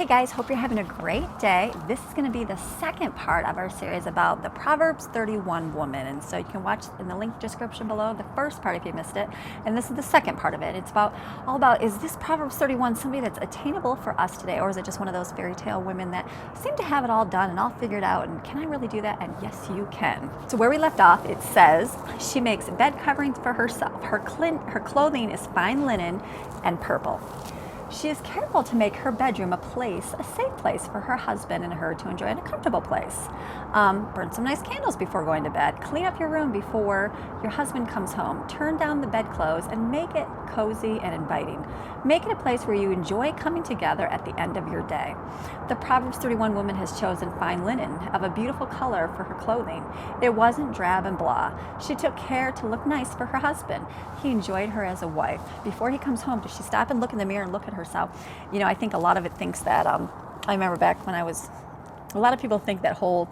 Hey guys, hope you're having a great day. This is going to be the second part of our series about the Proverbs 31 woman. And so you can watch in the link description below the first part if you missed it. And this is the second part of it. It's all about, is this Proverbs 31 somebody that's attainable for us today? Or is it just one of those fairy tale women that seem to have it all done and all figured out? And can I really do that? And yes, you can. So where we left off, it says she makes bed coverings for herself. Her clothing is fine linen and purple. She is careful to make her bedroom a safe place for her husband and her to enjoy, and a comfortable place. Burn some nice candles before going to bed. Clean up your room before your husband comes home. Turn down the bedclothes and make it cozy and inviting. Make it a place where you enjoy coming together at the end of your day. The Proverbs 31 woman has chosen fine linen of a beautiful color for her clothing. It wasn't drab and blah. She took care to look nice for her husband. He enjoyed her as a wife. Before he comes home, does she stop and look in the mirror and look at herself? You know, I think a lot of it thinks that, I remember back when a lot of people think that whole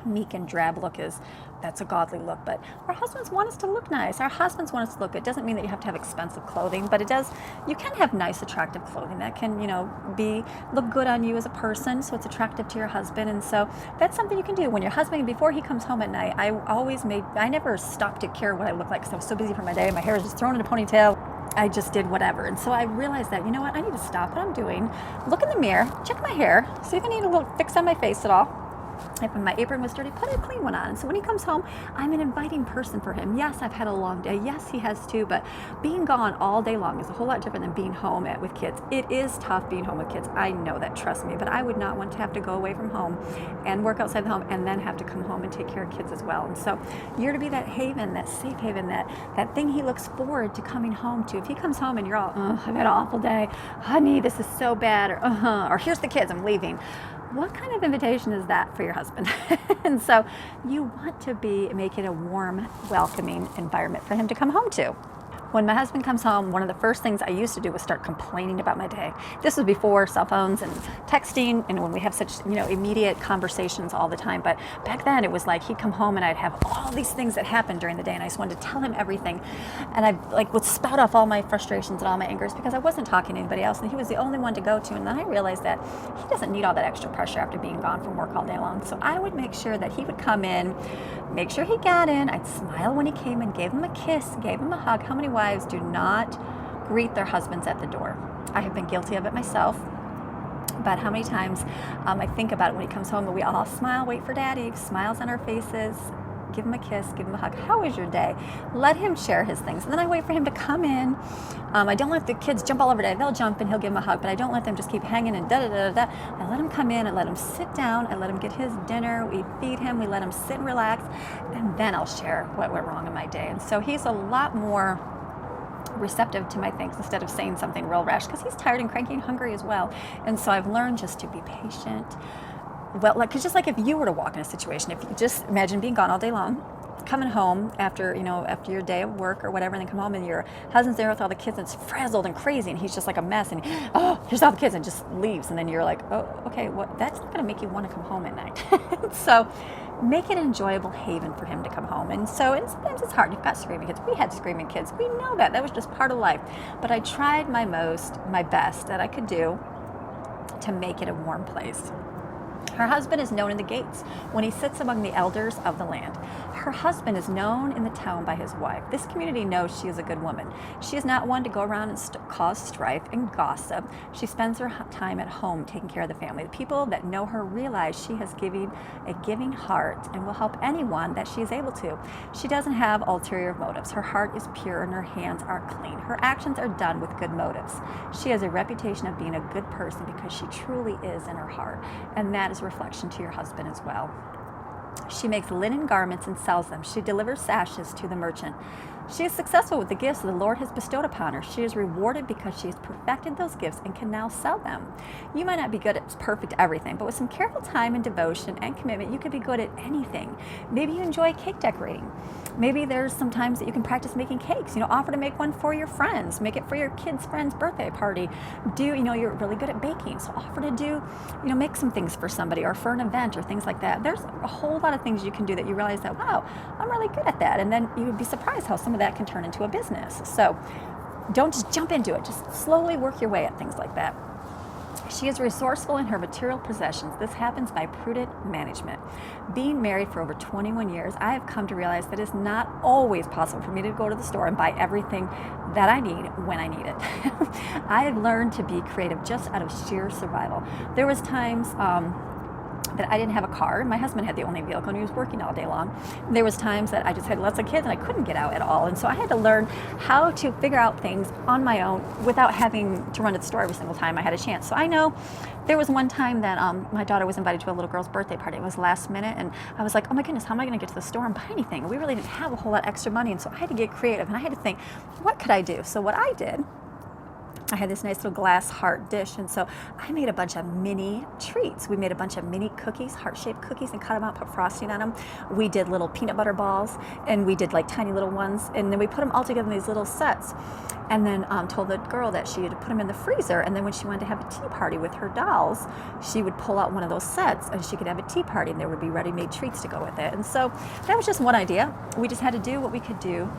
meek and drab look that's a godly look, but our husbands want us to look nice. Our husbands want us to look good. It doesn't mean that you have to have expensive clothing, but you can have nice, attractive clothing that can, look good on you as a person, so it's attractive to your husband. And so that's something you can do when your husband, before he comes home at night. I never stopped to care what I looked like because I was so busy for my day. My hair was just thrown in a ponytail. I just did whatever. And so I realized that, you know what, I need to stop what I'm doing, look in the mirror, check my hair, see if I need a little fix on my face at all. If my apron was dirty, put a clean one on. And so when he comes home, I'm an inviting person for him. Yes, I've had a long day. Yes, he has too. But being gone all day long is a whole lot different than being home with kids. It is tough being home with kids. I know that, trust me. But I would not want to have to go away from home and work outside the home and then have to come home and take care of kids as well. And so you're to be that haven, that safe haven, that thing he looks forward to coming home to. If he comes home and you're all, I've had an awful day. Honey, this is so bad. Or here's the kids, I'm leaving. What kind of invitation is that for your husband? And so you want to make it a warm, welcoming environment for him to come home to. When my husband comes home, one of the first things I used to do was start complaining about my day. This was before cell phones and texting, and when we have such, immediate conversations all the time. But back then it was like he'd come home and I'd have all these things that happened during the day, and I just wanted to tell him everything. And I would spout off all my frustrations and all my angers because I wasn't talking to anybody else, and he was the only one to go to. And then I realized that he doesn't need all that extra pressure after being gone from work all day long. So I would make sure that he would come in, make sure he got in. I'd smile when he came in, gave him a kiss, gave him a hug. How many wives do not greet their husbands at the door? I have been guilty of it myself. But how many times I think about it when he comes home and we all smile, wait for daddy, smiles on our faces, give him a kiss, give him a hug. How was your day? Let him share his things. And then I wait for him to come in. I don't let the kids jump all over daddy. They'll jump and he'll give him a hug, but I don't let them just keep hanging and da-da-da-da-da. I let him come in, I let him sit down, I let him get his dinner, we feed him, we let him sit and relax, and then I'll share what went wrong in my day. And so he's a lot more receptive to my things instead of saying something real rash because he's tired and cranky and hungry as well. And so I've learned just to be patient. Well, because just like if you were to walk in a situation, if you just imagine being gone all day long, coming home after your day of work or whatever, and then come home and your husband's there with all the kids and it's frazzled and crazy and he's just like a mess and here's all the kids and just leaves, and then you're like, oh, okay, that's not going to make you want to come home at night. So make it an enjoyable haven for him to come home. And sometimes it's hard. You've got screaming kids. We had screaming kids. We know that was just part of life. But I tried my best that I could do to make it a warm place. Her husband is known in the gates when he sits among the elders of the land. Her husband is known in the town by his wife. This community knows she is a good woman. She is not one to go around and cause strife and gossip. She spends her time at home taking care of the family. The people that know her realize she has a giving heart and will help anyone that she is able to. She doesn't have ulterior motives. Her heart is pure and her hands are clean. Her actions are done with good motives. She has a reputation of being a good person because she truly is in her heart, and that is reflection to your husband as well. She makes linen garments and sells them. She delivers sashes to the merchant. She is successful with the gifts the Lord has bestowed upon her. She is rewarded because she has perfected those gifts and can now sell them. You might not be good at perfect everything, but with some careful time and devotion and commitment, you could be good at anything. Maybe you enjoy cake decorating. Maybe there's some times that you can practice making cakes. Offer to make one for your friends. Make it for your kid's friend's birthday party. You're really good at baking, so offer to do, make some things for somebody or for an event or things like that. There's a whole lot of things you can do that you realize that, wow, I'm really good at that. And then you would be surprised how some of that can turn into a business. So don't just jump into it. Just slowly work your way at things like that. She is resourceful in her material possessions. This happens by prudent management. Being married for over 21 years, I have come to realize that it's not always possible for me to go to the store and buy everything that I need when I need it. I have learned to be creative just out of sheer survival. There was times that I didn't have a car, and my husband had the only vehicle, and he was working all day long. There was times that I just had lots of kids and I couldn't get out at all, and so I had to learn how to figure out things on my own without having to run to the store every single time I had a chance. So I know there was one time that my daughter was invited to a little girl's birthday party. It was last minute, and I was like, oh my goodness, how am I going to get to the store and buy anything? We really didn't have a whole lot extra money, and so I had to get creative, and I had to think, what could I do? So what I did, I had this nice little glass heart dish, and so I made a bunch of mini treats. We made a bunch of mini cookies, heart-shaped cookies, and cut them out, put frosting on them. We did little peanut butter balls, and we did like tiny little ones, and then we put them all together in these little sets. And then told the girl that she had to put them in the freezer, and then when she wanted to have a tea party with her dolls, she would pull out one of those sets and she could have a tea party, and there would be ready-made treats to go with it. And so that was just one idea. We just had to do what we could do,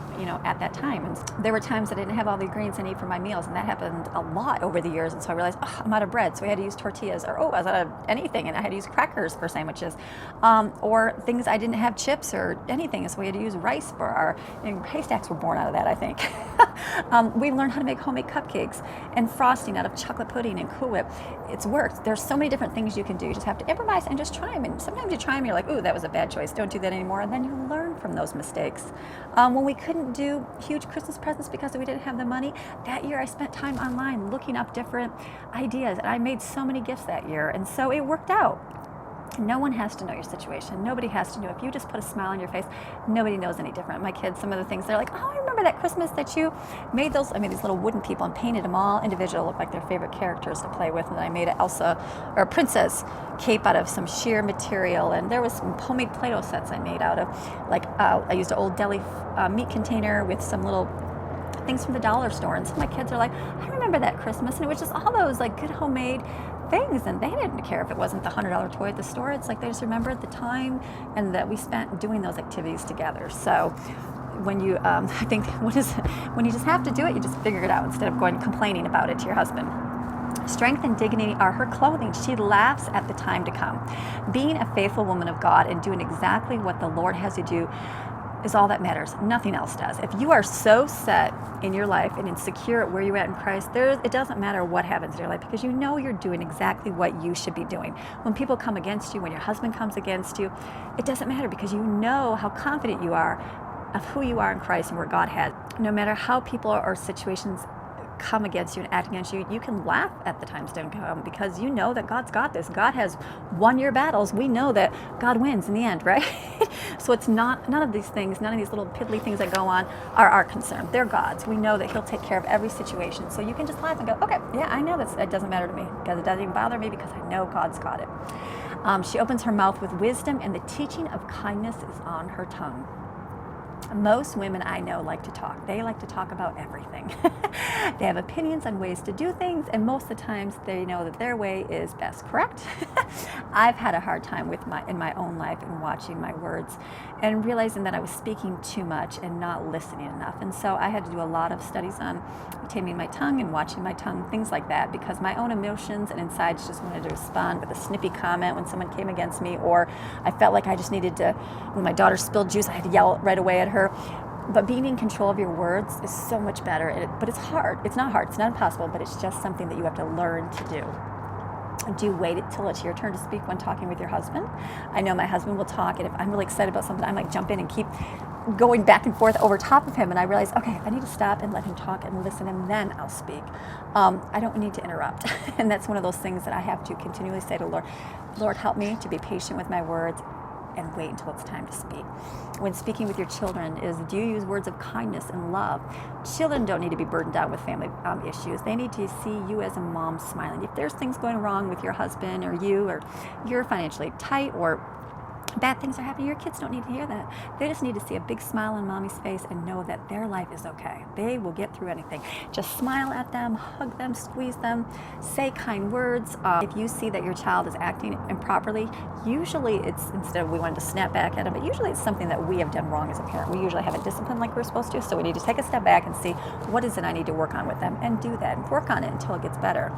at that time. And there were times that I didn't have all the ingredients I need for my meals, and that happened a lot over the years. And so I realized, I'm out of bread, so we had to use tortillas, or I was out of anything, and I had to use crackers for sandwiches, or things I didn't have, chips or anything, so we had to use rice for our, haystacks were born out of that, I think. We learned how to make homemade cupcakes and frosting out of chocolate pudding and Cool Whip. It's worked. There's so many different things you can do. You just have to improvise and just try them. And sometimes you try them, you're like, ooh, that was a bad choice. Don't do that anymore. And then you learn from those mistakes. When we couldn't do huge Christmas presents because we didn't have the money, that year I spent time online looking up different ideas. And I made so many gifts that year. And so it worked out. No one has to know your situation. Nobody has to know. If you just put a smile on your face, nobody knows any different. My kids, some of the things, they're like, oh, I remember that Christmas that you made those. I made these little wooden people and painted them all individual, look like their favorite characters to play with. And then I made an Elsa or a princess cape out of some sheer material. And there was some homemade Play-Doh sets I made out of, I used an old deli meat container with some little things from the dollar store. And so my kids are like, I remember that Christmas. And it was just all those good homemade things, and they didn't care if it wasn't the $100 toy at the store. It's like they just remembered the time and that we spent doing those activities together. So when you, I think, when you just have to do it, you just figure it out instead of going complaining about it to your husband. Strength and dignity are her clothing. She laughs at the time to come. Being a faithful woman of God and doing exactly what the Lord has you do is all that matters. Nothing else does. If you are so set in your life and insecure at where you're at in Christ, it doesn't matter what happens in your life, because you know you're doing exactly what you should be doing. When people come against you, when your husband comes against you, it doesn't matter, because you know how confident you are of who you are in Christ and where God has. No matter how people or situations come against you and act against you, you can laugh at the times to come, because you know that God's got this. God has won your battles. We know that God wins in the end, right? So it's none of these things, none of these little piddly things that go on are our concern. They're God's. We know that He'll take care of every situation. So you can just laugh and go, okay, yeah, I know that doesn't matter to me, because it doesn't even bother me, because I know God's got it. She opens her mouth with wisdom, and the teaching of kindness is on her tongue. Most women I know like to talk. They like to talk about everything. They have opinions on ways to do things, and most of the times they know that their way is best, correct? I've had a hard time in my own life and watching my words and realizing that I was speaking too much and not listening enough. And so I had to do a lot of studies on taming my tongue and watching my tongue, things like that, because my own emotions and insides just wanted to respond with a snippy comment when someone came against me, or I felt like I just needed to, when my daughter spilled juice, I had to yell right away at her. But being in control of your words is so much better. But it's hard. It's not hard. It's not impossible, but it's just something that you have to learn to do. Do wait until it's your turn to speak when talking with your husband. I know my husband will talk, and if I'm really excited about something, I might jump in and keep going back and forth over top of him, and I realize, okay, I need to stop and let him talk and listen, and then I'll speak. I don't need to interrupt. And that's one of those things that I have to continually say to the Lord, Lord, help me to be patient with my words and wait until it's time to speak. When speaking with your children, do you use words of kindness and love? Children don't need to be burdened out with family issues. They need to see you as a mom smiling. If there's things going wrong with your husband or you're financially tight, or bad things are happening, your kids don't need to hear that. They just need to see a big smile on mommy's face and know that their life is okay. They will get through anything. Just smile at them, hug them, squeeze them, say kind words. If you see that your child is acting improperly, usually it's, instead of we wanted to snap back at them, but usually it's something that we have done wrong as a parent. We usually haven't disciplined like we're supposed to, so we need to take a step back and see what is it I need to work on with them, and do that and work on it until it gets better.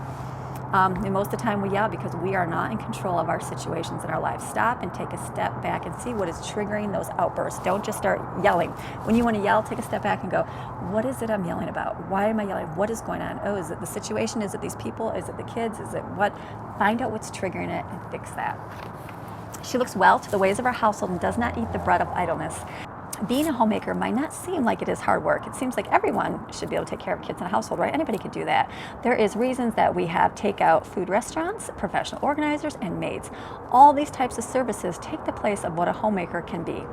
And most of the time we yell because we are not in control of our situations in our lives. Stop and take a step back and see what is triggering those outbursts. Don't just start yelling. When you want to yell, take a step back and go, what is it I'm yelling about? Why am I yelling? What is going on? Oh, is it the situation? Is it these people? Is it the kids? Is it what? Find out what's triggering it and fix that. She looks well to the ways of her household and does not eat the bread of idleness. Being a homemaker might not seem like it is hard work. It seems like everyone should be able to take care of kids in a household, right? Anybody could do that. There is reasons that we have takeout food restaurants, professional organizers, and maids. All these types of services take the place of what a homemaker can be.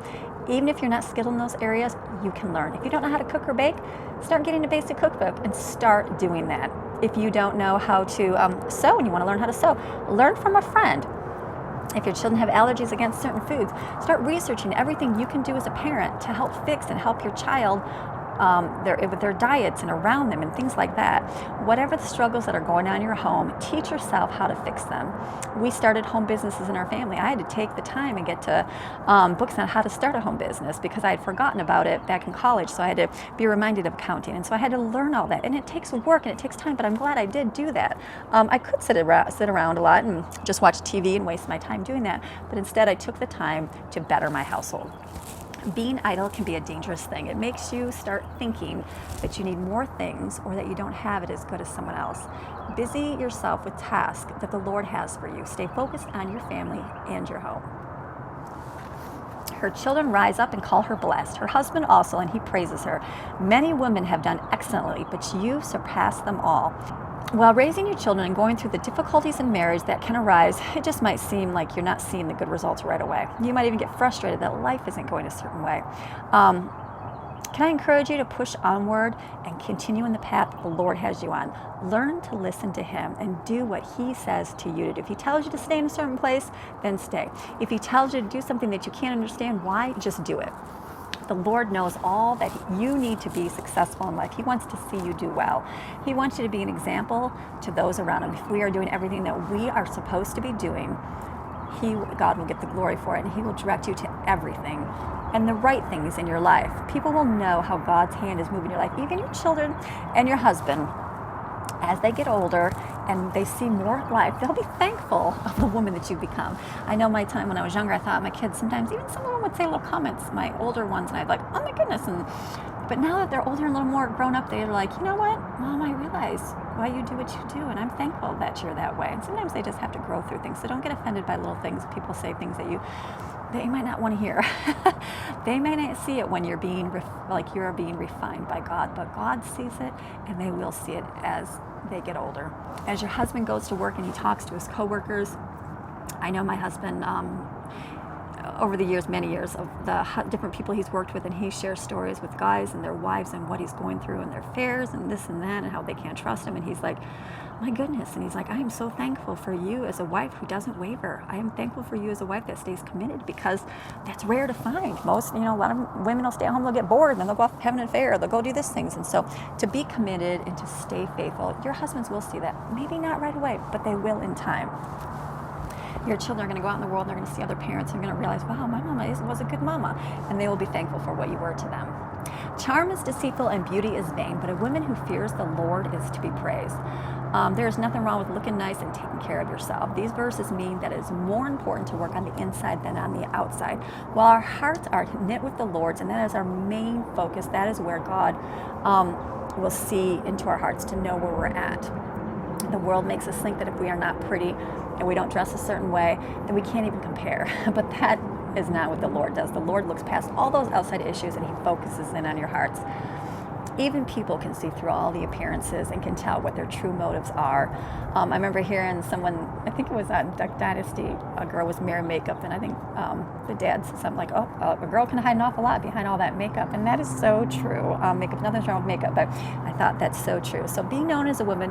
Even if you're not skilled in those areas, you can learn. If you don't know how to cook or bake, start getting a basic cookbook and start doing that. If you don't know how to sew and you want to learn how to sew, learn from a friend. If your children have allergies against certain foods, start researching everything you can do as a parent to help fix and help your child with their diets and around them and things like that. Whatever the struggles that are going on in your home, teach yourself how to fix them. We started home businesses in our family. I had to take the time and get to books on how to start a home business because I had forgotten about it back in college, so I had to be reminded of accounting. And so I had to learn all that. And it takes work and it takes time, but I'm glad I did do that. I could sit around a lot and just watch TV and waste my time doing that, but instead I took the time to better my household. Being idle can be a dangerous thing. It makes you start thinking that you need more things or that you don't have it as good as someone else. Busy yourself with tasks that the Lord has for you. Stay focused on your family and your home. Her children rise up and call her blessed. Her husband also, and he praises her. Many women have done excellently, but you surpass them all. While raising your children and going through the difficulties in marriage that can arise, it just might seem like you're not seeing the good results right away. You might even get frustrated that life isn't going a certain way. Can I encourage you to push onward and continue in the path that the Lord has you on? Learn to listen to Him and do what He says to you to do. If He tells you to stay in a certain place, then stay. If He tells you to do something that you can't understand why, just do it. The Lord knows all that you need to be successful in life. He wants to see you do well. He wants you to be an example to those around Him. If we are doing everything that we are supposed to be doing, God will get the glory for it, and He will direct you to everything and the right things in your life. People will know how God's hand is moving your life, even your children and your husband. As they get older and they see more life, they'll be thankful of the woman that you become. I know my time when I was younger, I thought my kids sometimes, even some of them would say little comments, my older ones, and I'd like, oh my goodness. But now that they're older and a little more grown up, they're like, you know what, Mom, I realize why you do what you do, and I'm thankful that you're that way. And sometimes they just have to grow through things. So don't get offended by little things. People say things that you might not want to hear. They may not see it when you're being you're being refined by God, but God sees it, and they will see it as they get older. As your husband goes to work and he talks to his coworkers, I know my husband, over the years, many years, of the different people he's worked with, and he shares stories with guys and their wives and what he's going through and their affairs and this and that and how they can't trust him. And he's like, my goodness. And he's like, I am so thankful for you as a wife who doesn't waver. I am thankful for you as a wife that stays committed, because that's rare to find. Most, a lot of women will stay at home, they'll get bored, and then they'll go off have an affair, they'll go do these things. And so to be committed and to stay faithful, your husbands will see that. Maybe not right away, but they will in time. Your children are going to go out in the world and they're going to see other parents and they're going to realize, wow, my mama was a good mama. And they will be thankful for what you were to them. Charm is deceitful and beauty is vain, but a woman who fears the Lord is to be praised. There is nothing wrong with looking nice and taking care of yourself. These verses mean that it is more important to work on the inside than on the outside. While our hearts are knit with the Lord's, and that is our main focus, that is where God will see into our hearts to know where we're at. The world makes us think that if we are not pretty and we don't dress a certain way, then we can't even compare. But that is not what the Lord does. The Lord looks past all those outside issues and He focuses in on your hearts. Even people can see through all the appearances and can tell what their true motives are. I remember hearing someone, I think it was on Duck Dynasty, a girl was wearing makeup, and I think the dad said something like, a girl can hide an awful lot behind all that makeup. And that is so true. Nothing's wrong with makeup, but I thought that's so true. So being known as a woman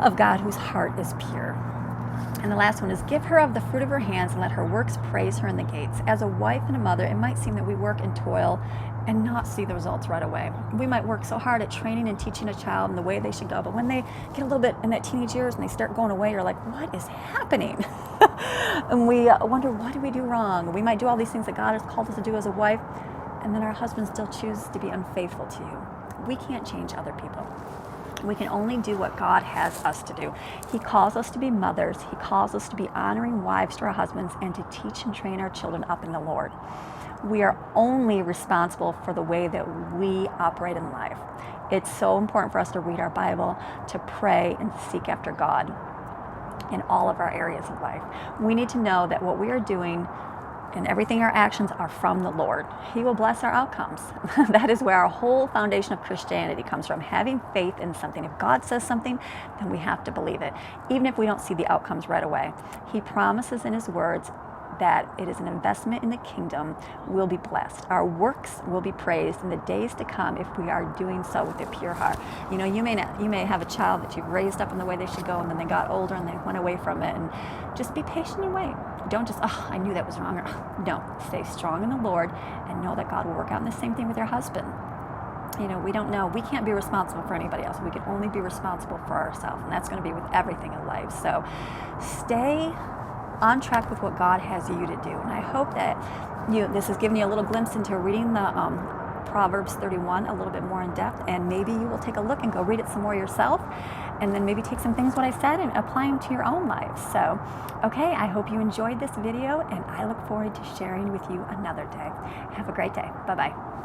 of God whose heart is pure. And the last one is, give her of the fruit of her hands and let her works praise her in the gates. As a wife and a mother, it might seem that we work and toil and not see the results right away. We might work so hard at training and teaching a child in the way they should go, but when they get a little bit in that teenage years and they start going away, you're like, what is happening? And we wonder, what did we do wrong? We might do all these things that God has called us to do as a wife, and then our husband still chooses to be unfaithful to you. We can't change other people. We can only do what God has us to do. He calls us to be mothers. He calls us to be honoring wives to our husbands and to teach and train our children up in the Lord. We are only responsible for the way that we operate in life. It's so important for us to read our Bible, to pray, and to seek after God in all of our areas of life. We need to know that what we are doing and everything our actions are from the Lord. He will bless our outcomes. That is where our whole foundation of Christianity comes from, having faith in something. If God says something, then we have to believe it, even if we don't see the outcomes right away. He promises in his words that it is an investment in the kingdom. We'll be blessed. Our works will be praised in the days to come if we are doing so with a pure heart. You know, you may have a child that you've raised up in the way they should go, and then they got older and they went away from it. And just be patient and wait. Don't just, oh, I knew that was wrong. No, stay strong in the Lord and know that God will work out. And the same thing with your husband. You know, we don't know. We can't be responsible for anybody else. We can only be responsible for ourselves, and that's going to be with everything in life. So stay on track with what God has you to do. And I hope that this has given you a little glimpse into reading the Proverbs 31 a little bit more in depth, and maybe you will take a look and go read it some more yourself, and then maybe take some things what I said and apply them to your own life. So, okay, I hope you enjoyed this video, and I look forward to sharing with you another day. Have a great day. Bye-bye.